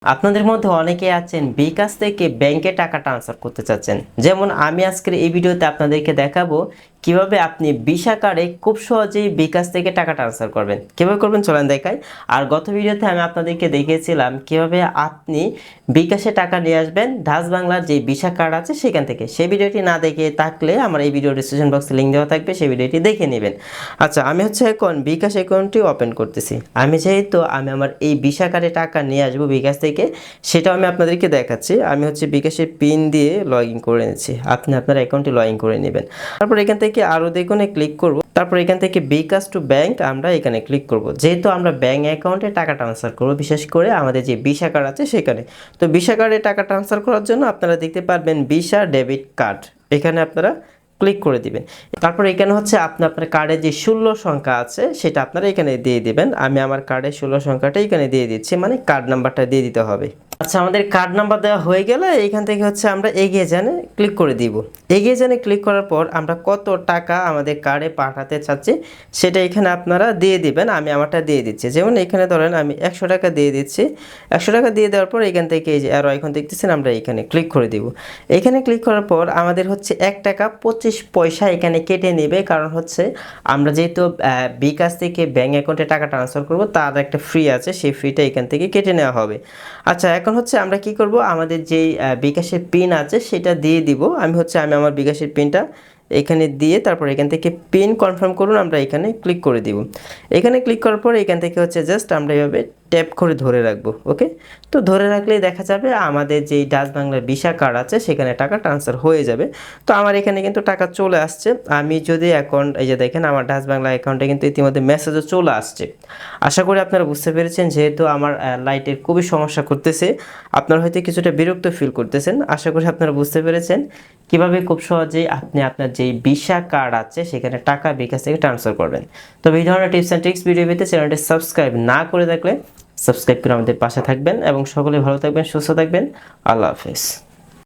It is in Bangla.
আপনাদের মধ্যে অনেকে আছেন বিকাশ থেকে ব্যাংকে টাকা ট্রান্সফার করতে চাচ্ছেন। যেমন আমি আজকের এই ভিডিওতে আপনাদেরকে দেখাবো কিভাবে আপনি ভিসা কার্ডে খুব সহজেই বিকাশ থেকে টাকা ট্রান্সফার করবেন। কিভাবে করবেন চলেন দেখাই। আর গত ভিডিওতে আমি আপনাদেরকে দেখিয়েছিলাম কিভাবে আপনি বিকাশে টাকা নিয়ে আসবেন ডাচ বাংলার যে ভিসা কার্ড আছে সেখান থেকে। সেই ভিডিওটি না দেখে থাকলে আমার এই ভিডিও ডিসক্রিপশন বক্সে লিঙ্ক দেওয়া থাকবে, সেই ভিডিওটি দেখে নেবেন। আচ্ছা, আমি এখন বিকাশ অ্যাকাউন্টটি ওপেন করতেছি। আমি আমার এই ভিসা কার্ডে টাকা নিয়ে আসবো বিকাশ থেকে, সেটাও আমি আপনাদেরকে দেখাচ্ছি। আমি বিকাশের পিন দিয়ে লগ ইন করে নিচ্ছি। আপনি আপনার অ্যাকাউন্টে লগ ইন করে নেবেন। তারপর এখান থেকে আরও দেখুনে ক্লিক করব। তারপর এখান থেকে বিকাশ টু ব্যাংক আমরা এখানে ক্লিক করব। যেহেতু আমরা ব্যাংক অ্যাকাউন্টে টাকা ট্রান্সফার করব, বিশেষ করে আমাদের যে ভিসা কার্ড আছে সেখানে। তো ভিসা কার্ডে টাকা ট্রান্সফার করার জন্য আপনারা দেখতে পারবেন ভিসা ডেবিট কার্ড, এখানে আপনারা ক্লিক করে দিবেন। তারপর এখানে আপনার কার্ডে যে 16 সংখ্যা আছে সেটা আপনারা এখানে দিয়ে দিবেন। আমি আমার কার্ডের 16 সংখ্যাটা এখানে দিয়ে দিচ্ছি, মানে কার্ড নাম্বারটা দিয়ে দিতে হবে। আচ্ছা, আমাদের কার্ড নাম্বার দেওয়া হয়ে গেলে এইখান থেকে আমরা এগিয়ে জানে ক্লিক করে দিব। এগিয়ে জানে ক্লিক করার পর আমরা কত টাকা আমাদের কার্ডে পাঠাতে চাচ্ছি সেটা এখানে আপনারা দিয়ে দিবেন। আমি আমারটা দিয়ে দিচ্ছি। যেমন এখানে ধরেন আমি 100 টাকা দিয়ে দিচ্ছি। 100 টাকা দিয়ে দেওয়ার পর এখান থেকে এই যে আরও এখন দেখতেছেন আমরা এখানে ক্লিক করে দিব। এখানে ক্লিক করার পর আমাদের 1 টাকা 25 পয়সা এখানে কেটে নেবে, কারণ আমরা যেহেতু বিকাশ থেকে ব্যাঙ্ক অ্যাকাউন্টে টাকা ট্রান্সফার করব, তার একটা ফ্রি আছে, সেই ফ্রিটা এখান থেকে কেটে নেওয়া হবে। আচ্ছা, এখন আমরা কি করব, আমাদের যেই বিকাশের পিন আছে সেটা দিয়ে দিব। আমি আমার বিকাশের পিনটা এখানে দিয়ে তারপর এখান থেকে পিন কনফার্ম করুন, আমরা এখানে ক্লিক করে দিব। এখানে ক্লিক করার পর এখান থেকে জাস্ট আমরা এভাবে ট্যাপ করে ধরে রাখবো। ওকে, তো ধরে রাখলেই দেখা যাবে আমাদের যেই ডাচ বাংলার ভিসা কার্ড আছে সেখানে টাকা ট্রান্সফার হয়ে যাবে। তো আমার এখানে কিন্তু টাকা চলে আসছে। আমি যদি অ্যাকাউন্ট এই যে দেখেন আমার ডাচ বাংলা অ্যাকাউন্টে কিন্তু ইতিমধ্যে মেসেজও চলে আসছে। আশা করি আপনারা বুঝতে পেরেছেন। যেহেতু আমার লাইটের খুবই সমস্যা করতেছে, আপনারা হয়তো কিছুটা বিরক্ত ফিল করতেছেন। আশা করি আপনারা বুঝতে পেরেছেন কিভাবে খুব সহজেই আপনি আপনার যেই ভিসা কার্ড আছে সেখানে টাকা বিকাশ থেকে ট্রান্সফার করবেন। তো এই ধরনের টিপস অ্যান্ড ট্রিক্স ভিডিও পেতে চ্যানেলটি সাবস্ক্রাইব না করে থাকলে সাবস্ক্রাইব করে আমাদের পাশে থাকবেন এবং সকলে ভালো থাকবেন, সুস্থ থাকবেন। আল্লাহ হাফেজ।